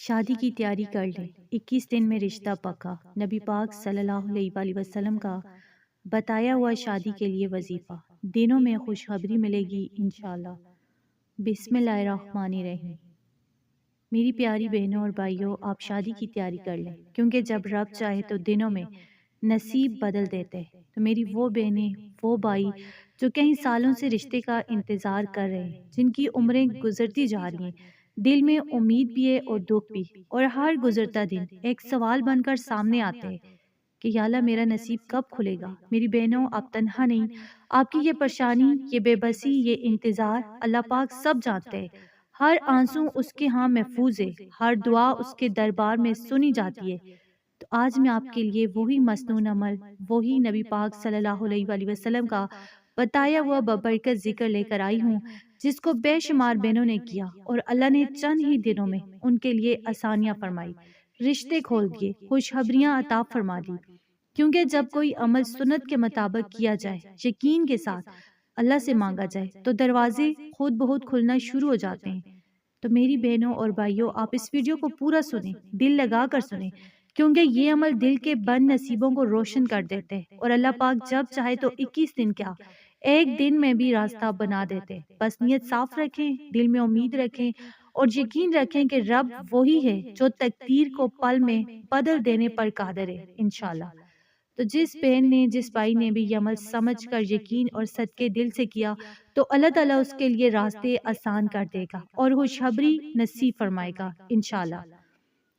شادی کی تیاری کر لیں۔ 21 دن میں رشتہ پکا۔ نبی پاک صلی اللہ علیہ وآلہ وسلم کا بتایا ہوا شادی کے لیے وظیفہ۔ دنوں میں خوشخبری ملے گی انشاءاللہ۔ بسم اللہ الرحمن الرحیم۔ میری پیاری بہنوں اور بھائیوں، آپ شادی کی تیاری کر لیں، کیونکہ جب رب چاہے تو دنوں میں نصیب بدل دیتے ہیں۔ تو میری وہ بہنیں، وہ بھائی جو کئی سالوں سے رشتے کا انتظار کر رہے ہیں، جن کی عمریں گزرتی جا رہی ہیں، دل میں امید بھی ہے اور دکھ بھی، اور ہر گزرتا دن ایک سوال بن کر سامنے آتے ہیں کہ یا اللہ میرا نصیب کب کھلے گا۔ میری بہنوں، آپ تنہا نہیں۔ آپ کی یہ پریشانی، یہ بے بسی، یہ انتظار اللہ پاک سب جانتے ہیں۔ ہر آنسو اس کے ہاں محفوظ ہے، ہر دعا اس کے دربار میں سنی جاتی ہے۔ تو آج میں آپ کے لیے وہی مسنون عمل، وہی نبی پاک صلی اللہ علیہ وآلہ وسلم کا بتایا ہوا ببرکت ذکر لے کر آئی ہوں، جس کو بے شمار بہنوں نے کیا اور اللہ نے چند ہی دنوں میں ان کے لیے آسانیاں فرمائی، رشتے کھول دیے، خوشخبریاں عطا فرما دی۔ کیونکہ جب کوئی عمل سنت کے مطابق کیا جائے، یقین کے ساتھ اللہ سے مانگا جائے، تو دروازے خود بخود کھلنا شروع ہو جاتے ہیں۔ تو میری بہنوں اور بھائیوں، آپ اس ویڈیو کو پورا سنیں، دل لگا کر سنیں، کیونکہ یہ عمل دل کے بند نصیبوں کو روشن کر دیتے ہیں، اور اللہ پاک جب چاہے تو 21 دن کیا، ایک دن میں بھی راستہ بنا دیتے ہیں۔ بس نیت صاف رکھیں، دل میں امید رکھیں، اور یقین رکھیں کہ رب وہی ہے جو تقدیر کو پل میں بدل دینے پر قادر ہے انشاءاللہ۔ تو جس بہن نے، جس بھائی نے بھی یہ عمل سمجھ کر یقین اور صدقے دل سے کیا، تو اللہ تعالیٰ اس کے لیے راستے آسان کر دے گا اور خوشخبری نصیب فرمائے گا انشاءاللہ۔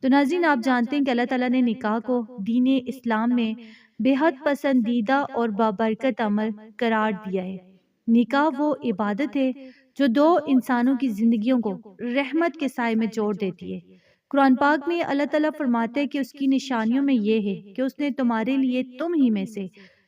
تو ناظرین، آپ جانتے ہیں کہ اللہ تعالیٰ نے نکاح کو دین اسلام میں بے حد پسندیدہ اور بابرکت عمل قرار دیا ہے۔ نکاح وہ عبادت ہے جو دو انسانوں کی زندگیوں کو رحمت کے سائے میں جوڑ دیتی ہے۔ قرآن پاک میں اللہ تعالیٰ فرماتے ہیں کہ اس کی نشانیوں میں یہ ہے کہ اس نے تمہارے لیے تم ہی میں سے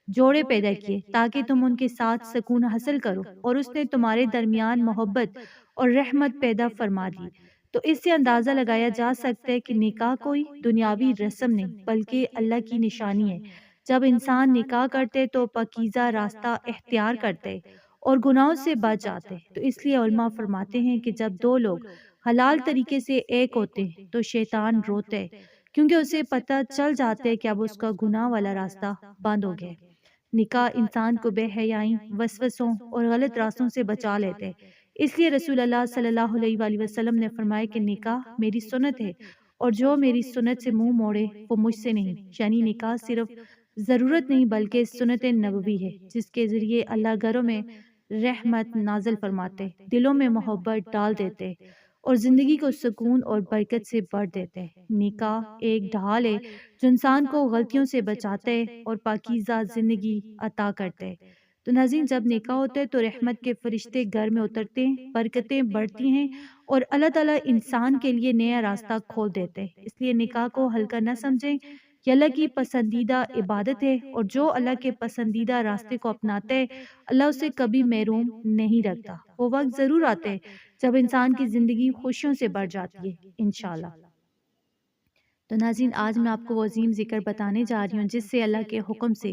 جوڑے پیدا کیے تاکہ تم ان کے ساتھ سکون حاصل کرو، اور اس نے تمہارے درمیان محبت اور رحمت پیدا فرما دی۔ تو اس سے اندازہ لگایا جا سکتا ہے کہ نکاح کوئی دنیاوی رسم نہیں بلکہ اللہ کی نشانی ہے۔ جب انسان نکاح کرتے تو پاکیزہ راستہ اختیار کرتے اور گناہوں سے بچ جاتے۔ تو اس لیے علماء فرماتے ہیں کہ جب دو لوگ حلال طریقے سے ایک ہوتے ہیں تو شیطان روتے ہیں، کیونکہ اسے پتہ چل جاتا ہے کہ اب اس کا گناہ والا راستہ بند ہو گیا۔ نکاح انسان کو بے حیائی، وسوسوں اور غلط راستوں سے بچا لیتے، اس لیے رسول اللہ صلی اللہ علیہ وآلہ وسلم نے فرمایا کہ نکاح میری سنت ہے، اور جو میری سنت سے منہ موڑے وہ مجھ سے نہیں۔ یعنی نکاح صرف ضرورت نہیں بلکہ سنت نبوی ہے، جس کے ذریعے اللہ گھروں میں رحمت نازل فرماتے، دلوں میں محبت ڈال دیتے اور زندگی کو سکون اور برکت سے بھر دیتے۔ نکاح ایک ڈھال ہے جو انسان کو غلطیوں سے بچاتے اور پاکیزہ زندگی عطا کرتے۔ تو ناظرین، جب نکاح ہوتا ہے تو رحمت کے فرشتے گھر میں اترتے ہیں، برکتیں بڑھتی ہیں، اور اللہ تعالیٰ انسان کے لیے نیا راستہ کھول دیتے ہیں۔ اس لیے نکاح کو ہلکا نہ سمجھیں، یہ اللہ کی پسندیدہ عبادت ہے، اور جو اللہ کے پسندیدہ راستے کو اپناتے ہیں اللہ اسے کبھی محروم نہیں رکھتا۔ وہ وقت ضرور آتے ہیں جب انسان کی زندگی خوشیوں سے بھر جاتی ہے انشاءاللہ۔ تو ناظرین، آج میں آپ کو وہ عظیم ذکر بتانے جا رہی ہوں جس سے اللہ کے حکم سے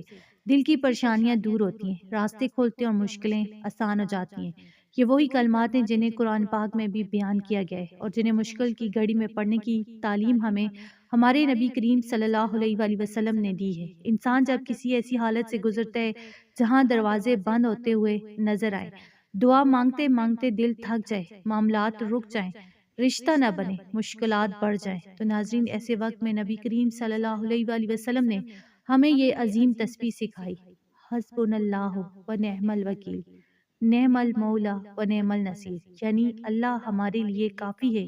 دل کی پریشانیاں دور ہوتی ہیں، راستے کھولتے ہیں اور مشکلیں آسان ہو جاتی ہیں۔ یہ وہی کلمات ہیں جنہیں قرآن پاک میں بھی بیان کیا گیا ہے، اور جنہیں مشکل کی گھڑی میں پڑھنے کی تعلیم ہمیں ہمارے نبی کریم صلی اللہ علیہ وآلہ وسلم نے دی ہے۔ انسان جب کسی ایسی حالت سے گزرتا ہے جہاں دروازے بند ہوتے ہوئے نظر آئے، دعا مانگتے مانگتے دل تھک جائے، معاملات رک جائیں، رشتہ نہ بنے، مشکلات بڑھ جائیں، تو ناظرین ایسے وقت میں نبی کریم صلی اللہ علیہ وآلہ وسلم نے ہمیں یہ عظیم تسبیح سکھائی: حسبنا اللہ و نعم الوکیل، نعم المولا و نعم النصیر۔ یعنی اللہ ہمارے لیے کافی ہے،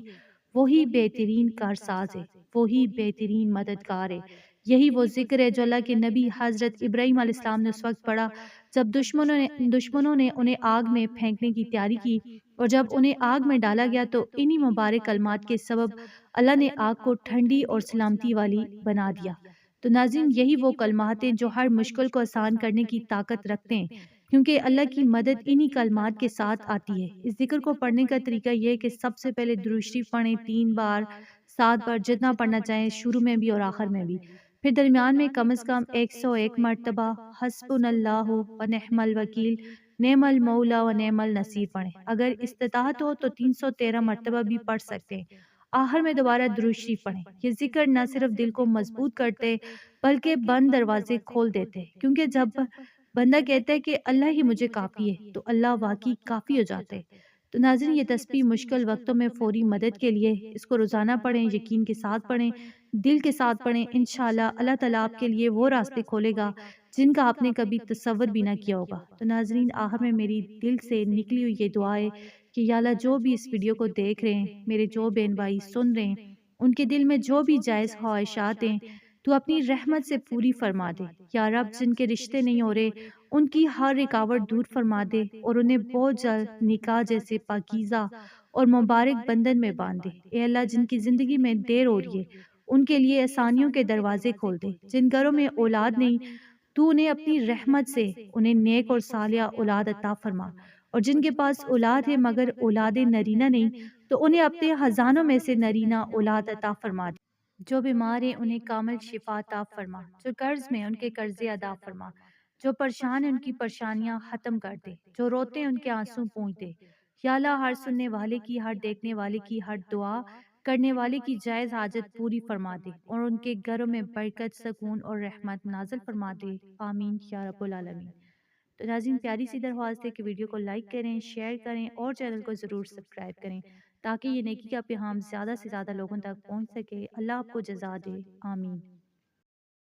وہی بہترین کارساز ہے، وہی بہترین مددگار ہے۔ یہی وہ ذکر ہے جو اللہ کے نبی حضرت ابراہیم علیہ السلام نے اس وقت پڑھا جب دشمنوں نے انہیں آگ میں پھینکنے کی تیاری کی، اور جب انہیں آگ میں ڈالا گیا تو انہی مبارک کلمات کے سبب اللہ نے آگ کو ٹھنڈی اور سلامتی والی بنا دیا۔ تو ناظرین، یہی وہ کلمات ہیں جو ہر مشکل کو آسان کرنے کی طاقت رکھتے ہیں، کیونکہ اللہ کی مدد انہی کلمات کے ساتھ آتی ہے۔ اس ذکر کو پڑھنے کا طریقہ یہ ہے کہ سب سے پہلے درود شریف پڑھیں 3 بار، 7 بار، جتنا پڑھنا چاہیں، شروع میں بھی اور آخر میں بھی۔ پھر درمیان میں کم از کم 101 مرتبہ حسبنا اللہ و نعم الوکیل، نعم المولا و نعم النصیر پڑھیں۔ اگر استطاعت ہو تو 313 مرتبہ بھی پڑھ سکتے ہیں۔ آخر میں دوبارہ درود شریف پڑھیں۔ یہ ذکر نہ صرف دل کو مضبوط کرتے بلکہ بند دروازے کھول دیتے، کیونکہ جب بندہ کہتا ہے کہ اللہ ہی مجھے کافی ہے تو اللہ واقعی کافی ہو جاتے۔ تو ناظرین، یہ تسبیح مشکل وقتوں میں فوری مدد کے لیے، اس کو روزانہ پڑھیں، یقین کے ساتھ پڑھیں، دل کے ساتھ پڑھیں۔ انشاءاللہ اللہ تعالیٰ آپ کے لیے وہ راستے کھولے گا جن کا آپ نے کبھی تصور بھی نہ کیا ہوگا۔ تو ناظرین، آخر میں میری دل سے نکلی ہوئی یہ دعا ہے کہ یا اللہ، جو بھی اس ویڈیو کو دیکھ رہے ہیں، میرے جو بہن بھائی سن رہے ہیں، ان کے دل میں جو بھی جائز خواہشات ہیں تو اپنی رحمت سے پوری فرما دے۔ یا رب، جن کے رشتے نہیں ہو رہے ان کی ہر رکاوٹ دور فرما دے اور انہیں بہت جلد نکاح جیسے پاکیزہ اور مبارک بندھن میں باندھ دے۔ اے اللہ، جن کی زندگی میں دیر ہو رہی ہے ان کے لیے آسانیوں کے دروازے کھول دے۔ جن گھروں میں اولاد نہیں، تو انہیں اپنی رحمت سے انہیں نیک اور صالحہ اولاد عطا فرما، اور جن کے پاس اولاد ہے مگر اولاد نرینہ نہیں تو انہیں اپنے خزانوں میں سے نرینہ اولاد عطا فرما دے۔ جو بیمار ہیں انہیں کامل شفا عطا فرما، جو قرض میں ان کے قرضے ادا فرما، جو پریشان ہیں ان کی پریشانیاں ختم کر دے، جو روتے ہیں ان کے آنسو پونچھ دے۔ یا اللہ، ہر سننے والے کی، ہر دیکھنے والے کی، ہر دعا کرنے والے کی جائز حاجت پوری فرما دے اور ان کے گھروں میں برکت، سکون اور رحمت نازل فرما دے۔ آمین یا رب العالمین۔ تو ناظرین، پیاری سی درخواست ہے کہ ویڈیو کو لائک کریں، شیئر کریں اور چینل کو ضرور سبسکرائب کریں تاکہ یہ نیکی کا پیغام زیادہ سے زیادہ لوگوں تک پہنچ سکے۔ اللہ آپ کو جزا دے۔ آمین۔